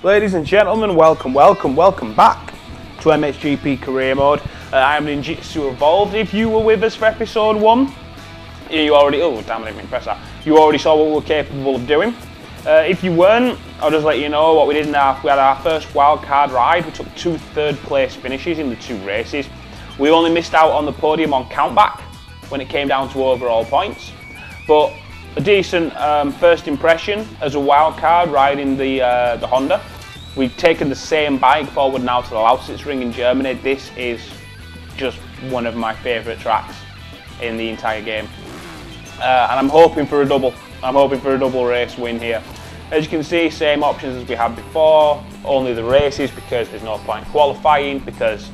Ladies and gentlemen, welcome back to MXGP Career Mode. I am Ninjitsu Evolved. If you were with us for episode 1, you already, oh damn, I didn't mean to press that. You already saw what we were capable of doing. If you weren't, I'll just let you know what we did we had our first wildcard ride. We took 2 third-place finishes in the 2 races. We only missed out on the podium on countback when it came down to overall points. But a decent first impression as a wildcard riding the Honda. We've taken the same bike forward now to the Lausitzring in Germany. This is just one of my favourite tracks in the entire game. And I'm hoping for a double. I'm hoping for a double race win here. As you can see, same options as we had before, only the races because there's no point qualifying, because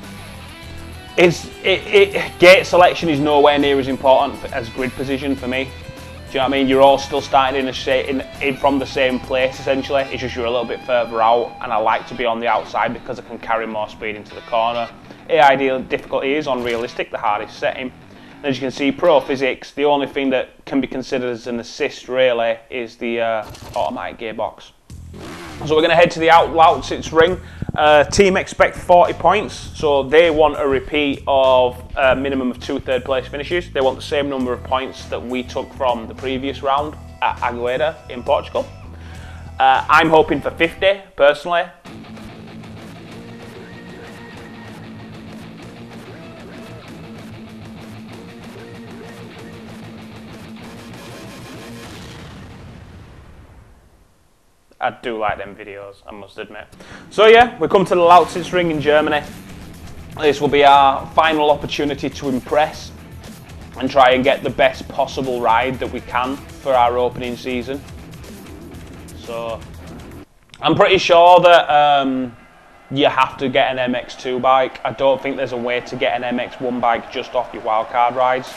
gate selection is nowhere near as important as grid position for me. Do you know what I mean? You're all still starting from the same place essentially. It's just you're a little bit further out, and I like to be on the outside because I can carry more speed into the corner. Ideal difficulty is on realistic, the hardest setting. And as you can see, pro physics, the only thing that can be considered as an assist really is the automatic gearbox. So we're going to head to the Lausitzring. Team expect 40 points, so they want a repeat of a minimum of 2 third-place finishes. They want the same number of points that we took from the previous round at Agueda in Portugal. I'm hoping for 50, personally. I do like them videos, I must admit. So yeah, we come to the Lausitzring in Germany. This will be our final opportunity to impress and try and get the best possible ride that we can for our opening season. So I'm pretty sure that you have to get an MX2 bike. I don't think there's a way to get an MX1 bike just off your wildcard rides.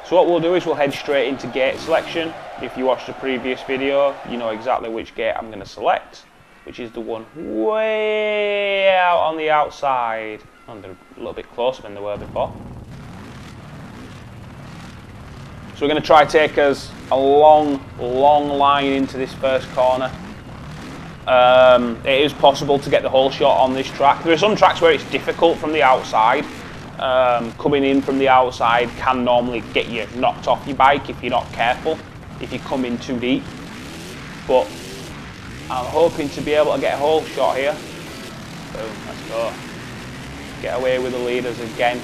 So what we'll do is we'll head straight into gate selection. If you watched the previous video, you know exactly which gate I'm going to select, which is the one way out on the outside. And they're a little bit closer than they were before. So we're going to try to take us a long line into this first corner. It is possible to get the whole shot on this track. There are some tracks where it's difficult from the outside. Coming in from the outside can normally get you knocked off your bike if you're not careful, if you come in too deep. But I'm hoping to be able to get a whole shot here. Boom, let's go. Get away with the leaders again.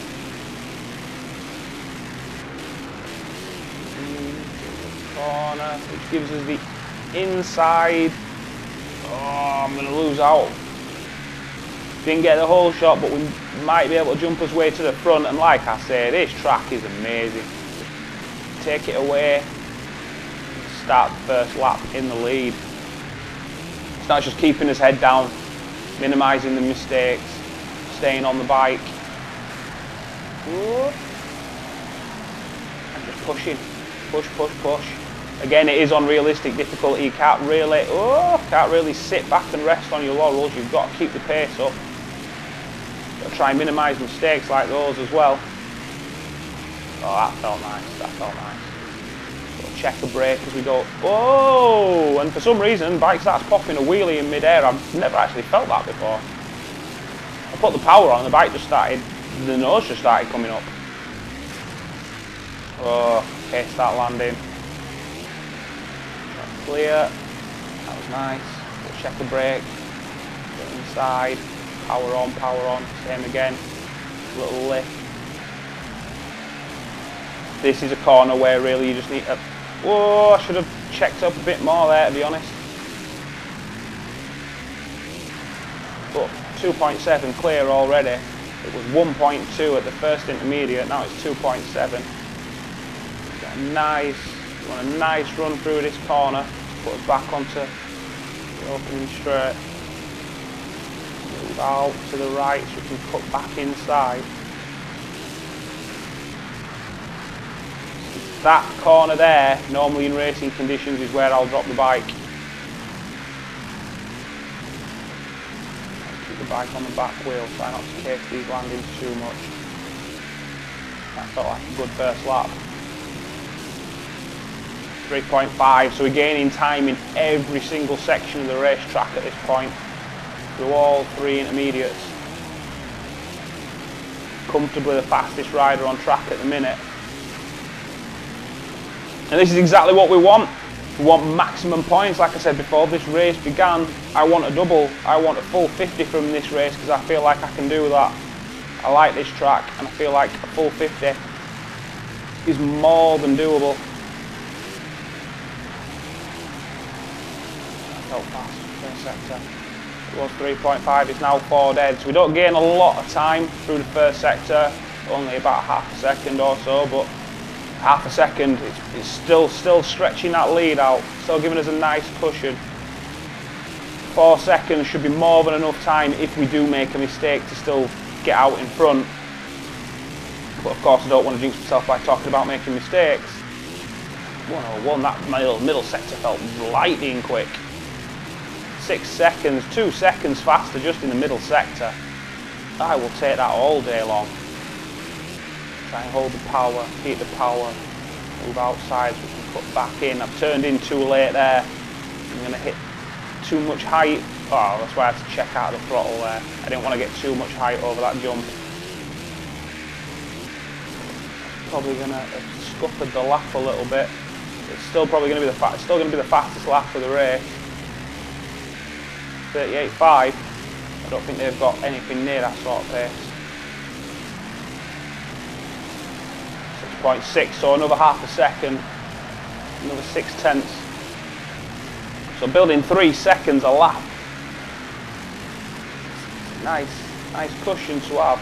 Corner, which gives us the inside. Oh, I'm going to lose out. Didn't get the whole shot, but we might be able to jump us way to the front. And like I say, this track is amazing. Take it away, start the first lap in the lead. It's not just keeping his head down, minimising the mistakes, staying on the bike. And just pushing, push. Again, it is on realistic difficulty. You can't really sit back and rest on your laurels. You've got to keep the pace up. Got to try and minimise mistakes like those as well. Oh, that felt nice. That felt nice. Got to check a brake as we go. Oh! And for some reason, bike starts popping a wheelie in mid-air. I've never actually felt that before. I put the power on, and the bike just started. The nose just started coming up. Oh, okay, start landing. Clear. That was nice. We'll check the brake. Get inside. Power on. Same again. Little lift. This is a corner where really you just need to. Whoa! I should have checked up a bit more there, to be honest. But 2.7 clear already. It was 1.2 at the first intermediate. Now it's 2.7. Got a nice. Want a nice run through this corner, put us back onto the opening straight, move out to the right so we can cut back inside. That corner there, normally in racing conditions, is where I'll drop the bike. Keep the bike on the back wheel, try not to case these landings too much. That felt like a good first lap. 3.5, so we're gaining time in every single section of the racetrack at this point. through all 3 intermediates. Comfortably the fastest rider on track at the minute. And this is exactly what we want. We want maximum points. Like I said before this race began, I want a double. I want a full 50 from this race because I feel like I can do that. I like this track and I feel like a full 50 is more than doable. Felt fast first sector. It was 3.5, it's now 4 deads. We don't gain a lot of time through the first sector, only about half a second or so, but half a second, it's still stretching that lead out, still giving us a nice cushion. 4 seconds should be more than enough time if we do make a mistake to still get out in front. But of course I don't want to jinx myself by talking about making mistakes. 101, that middle sector felt lightning quick. 6 seconds, 2 seconds faster just in the middle sector. I will take that all day long. Try and hold the power, keep the power, move outside so we can cut back in. I've turned in too late there. I'm going to hit too much height. Oh, that's why I had to check out the throttle there. I didn't want to get too much height over that jump. Probably going to have scuppered the lap a little bit. It's still probably going to be the fastest lap of the race. 38.5. I don't think they've got anything near that sort of pace. 6.6, so another half a second, another 6/10. So building 3 seconds a lap. Nice cushion to have.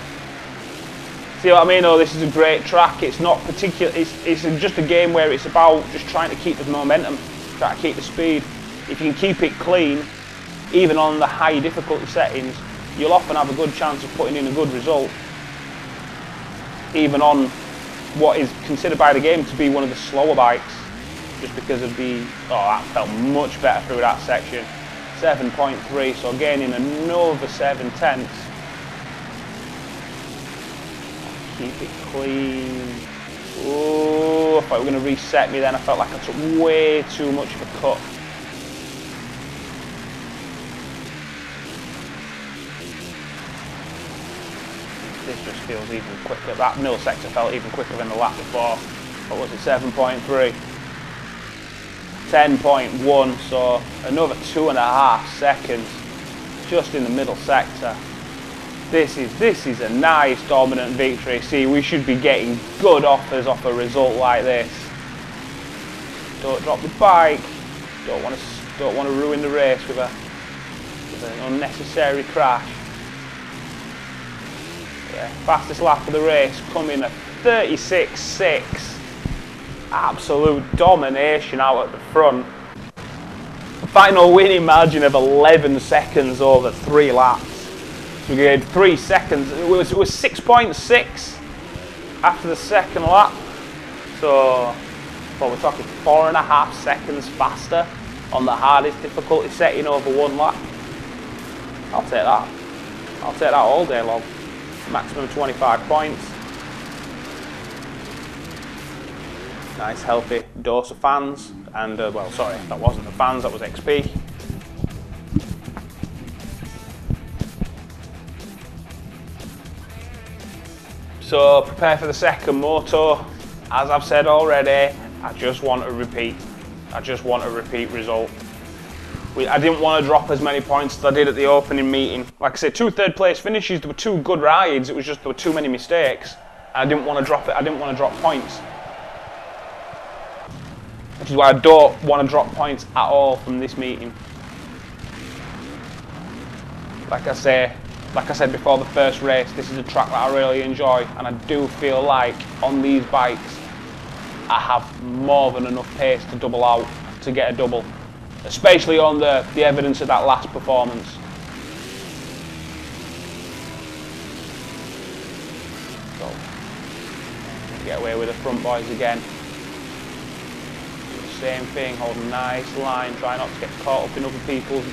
See what I mean? Oh, this is a great track. It's not particular. It's just a game where it's about just trying to keep the momentum, trying to keep the speed. If you can keep it clean, even on the high difficulty settings, you'll often have a good chance of putting in a good result. Even on what is considered by the game to be one of the slower bikes, just because of the, oh, that felt much better through that section. 7.3, so gaining another 7/10. Keep it clean. Oh, I thought we were going to reset me then. I felt like I took way too much of a cut. This just feels even quicker. That middle sector felt even quicker than the lap before. What was it? 7.3. 10.1, so another 2.5 seconds just in the middle sector. This is a nice dominant victory. See, we should be getting good offers off a result like this. Don't drop the bike. Don't want to ruin the race with an unnecessary crash. Yeah, fastest lap of the race coming at 36.6. Absolute domination out at the front. Final winning margin of 11 seconds over 3 laps. So we gained 3 seconds. It was 6.6 after the second lap. So, well, we're talking 4.5 seconds faster on the hardest difficulty setting over 1 lap. I'll take that. I'll take that all day long. Maximum 25 points. Nice healthy dose of fans, and well, sorry, that wasn't the fans, that was XP. So prepare for the second moto. As I've said already, I just want a repeat. I just want a repeat result. I didn't want to drop as many points as I did at the opening meeting. Like I said, 2 third place finishes, there were 2 good rides, it was just there were too many mistakes. And I didn't want to drop it, I didn't want to drop points. Which is why I don't want to drop points at all from this meeting. Like I said before the first race, this is a track that I really enjoy, and I do feel like on these bikes I have more than enough pace to double out, to get a double. Especially on the evidence of that last performance. So, get away with the front boys again. Same thing, hold a nice line, try not to get caught up in other people's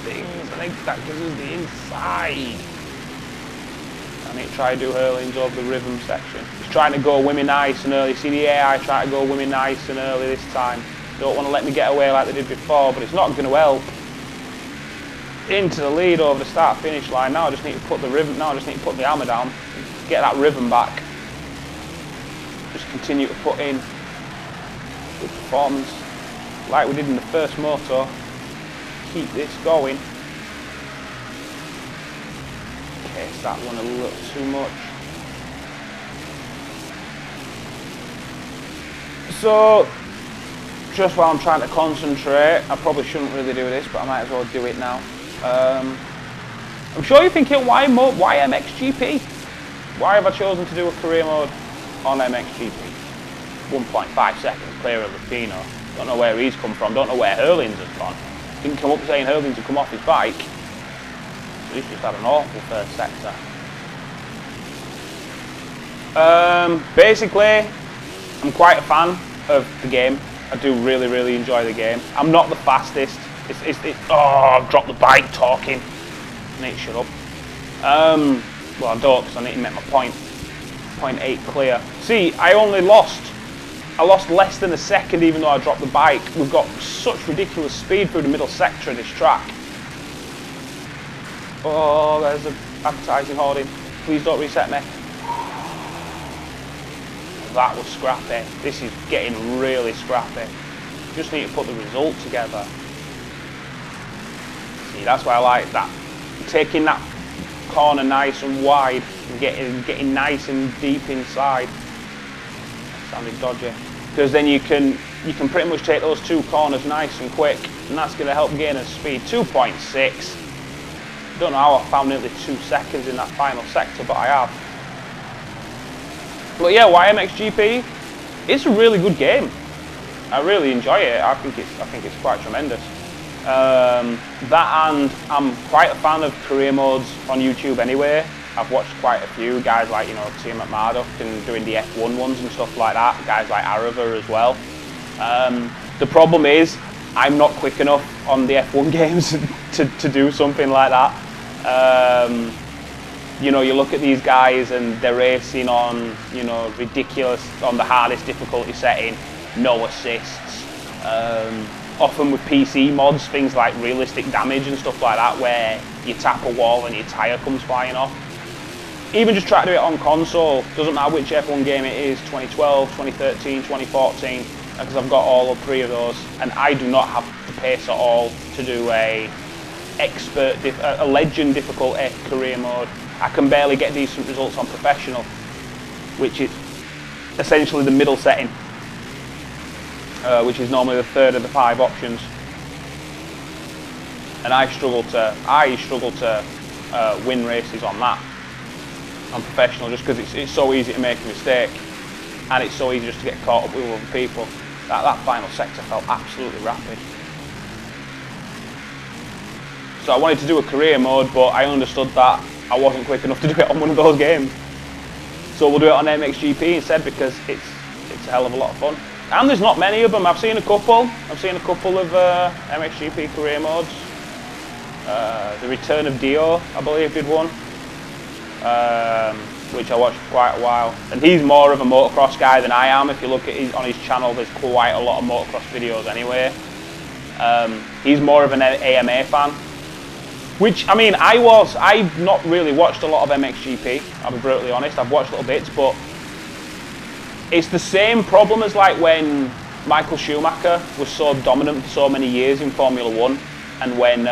things. I think that gives us the inside. I need to try to do hurlings over the rhythm section. Just trying to go with me nice and early. See the AI try to go with me nice and early this time. Don't want to let me get away like they did before, but it's not going to help. into the lead over the start finish line. Now I just need to put the rhythm. Now I just need to put the hammer down, get that rhythm back. Just continue to put in good performance, like we did in the first moto. Keep this going. Case that one a little too much. So, just while I'm trying to concentrate, I probably shouldn't really do this, but I might as well do it now. I'm sure you're thinking, why MXGP? Why have I chosen to do a career mode on MXGP? 1.5 seconds clear of Lupino. Don't know where he's come from, don't know where Hurlings has gone. Didn't come up saying Hurlings had come off his bike. So he's just had an awful first sector. Basically, I'm quite a fan of the game. I do really enjoy the game. I'm not the fastest. Oh, I've dropped the bike talking. I need to shut up. Well, I don't, because I need to make my point. 0.8 clear. See, I lost less than a second even though I dropped the bike. We've got such ridiculous speed through the middle sector of this track. Oh, there's an advertising hoarding. Please don't reset me. That was scrappy. This is getting really scrappy. Just need to put the result together. See, that's why I like that. Taking that corner nice and wide and getting nice and deep inside. Sounded dodgy. Because then you can pretty much take those two corners nice and quick, and that's going to help gain us speed. 2.6. Don't know how I found nearly 2 seconds in that final sector, but I have. But yeah, MXGP? It's a really good game. I really enjoy it. I think it's quite tremendous. That, and I'm quite a fan of career modes on YouTube anyway. I've watched quite a few guys like, you know, Tim McMurdoch and doing the F1 ones and stuff like that. Guys like Arava as well. The problem is I'm not quick enough on the F1 games to do something like that. You know, you look at these guys and they're racing on, you know, on the hardest difficulty setting, no assists. Often with PC mods, things like realistic damage and stuff like that, where you tap a wall and your tyre comes flying off. Even just try to do it on console, doesn't matter which F1 game it is, 2012, 2013, 2014, because I've got all 3 of those, and I do not have the pace at all to do a legend difficulty career mode. I can barely get decent results on professional, which is essentially the middle setting, which is normally the 3rd of the 5 options. And I struggle to win races on that, on professional, just because it's so easy to make a mistake, and it's so easy just to get caught up with other people. That final sector felt absolutely rapid. So I wanted to do a career mode, but I understood that I wasn't quick enough to do it on one of those games. So we'll do it on MXGP instead, because it's a hell of a lot of fun. And there's not many of them. I've seen a couple of MXGP career modes. The Return of Dio, I believe, did one, which I watched for quite a while. And he's more of a motocross guy than I am. If you look at on his channel, there's quite a lot of motocross videos anyway. He's more of an AMA fan. Which, I mean, I've not really watched a lot of MXGP, I'll be brutally honest. I've watched little bits, but it's the same problem as like when Michael Schumacher was so dominant for so many years in Formula 1, and when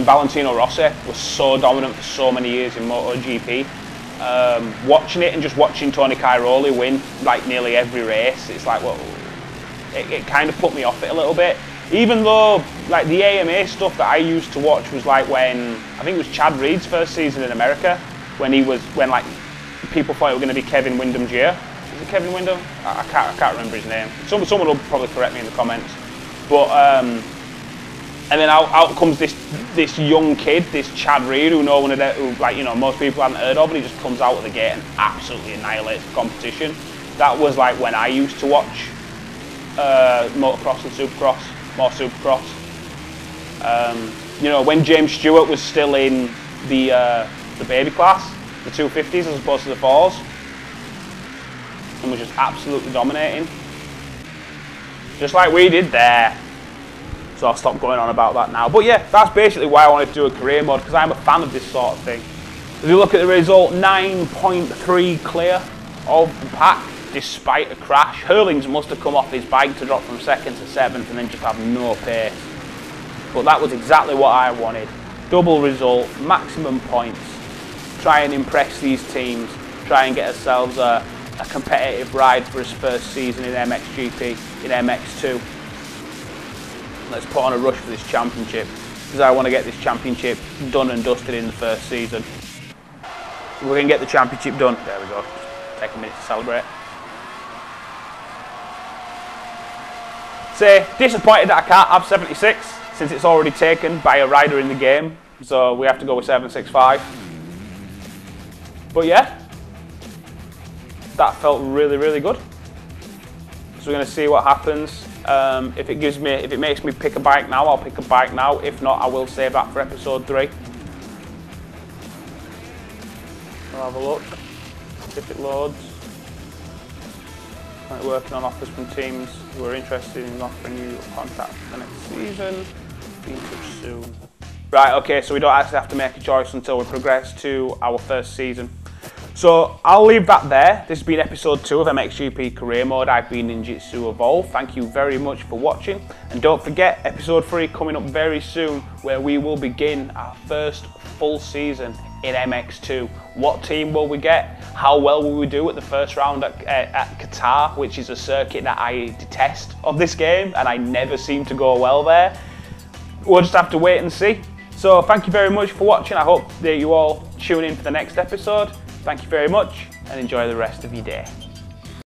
Valentino Rossi was so dominant for so many years in MotoGP. Watching it and just watching Tony Cairoli win like nearly every race, it's like, well, it kind of put me off it a little bit. Even though like the AMA stuff that I used to watch was like when, I think it was Chad Reed's first season in America, when like people thought it was going to be Kevin Windham Jr. Is it Kevin Windham? I can't remember his name. Someone will probably correct me in the comments. But and then out comes this young kid, this Chad Reed, who like, you know, most people haven't heard of, and he just comes out of the gate and absolutely annihilates the competition. That was like when I used to watch motocross and supercross, more supercross. You know, when James Stewart was still in the baby class, the 250s as opposed to the 4s, and was just absolutely dominating, just like we did there. So I'll stop going on about that now. But yeah, that's basically why I wanted to do a career mode, because I'm a fan of this sort of thing. If you look at the result, 9.3 clear of the pack, despite a crash. Hurlings must have come off his bike to drop from 2nd to 7th and then just have no pace. But that was exactly what I wanted. Double result, maximum points. Try and impress these teams. Try and get ourselves a competitive ride for his first season in MXGP, in MX2. Let's put on a rush for this championship, because I want to get this championship done and dusted in the first season. So we're going to get the championship done. There we go. Take a minute to celebrate. So, disappointed that I can't have 76, since it's already taken by a rider in the game. So we have to go with 765. But yeah, that felt really, really good. So we're going to see what happens. If it makes me pick a bike now, I'll pick a bike now. If not, I will save that for episode 3. We'll have a look if it loads. Currently working on offers from teams who are interested in offering you a contract for the next season. Be in touch soon. Right, okay, so we don't actually have to make a choice until we progress to our first season. So I'll leave that there. This has been episode 2 of MXGP Career Mode. I've been Ninjitsu Evolve. Thank you very much for watching. And don't forget, episode 3 coming up very soon, where we will begin our first full season in MX2. What team will we get? How well will we do at the first round at Qatar, which is a circuit that I detest of this game, and I never seem to go well there. We'll just have to wait and see. So thank you very much for watching. I hope that you all tune in for the next episode. Thank you very much, and enjoy the rest of your day.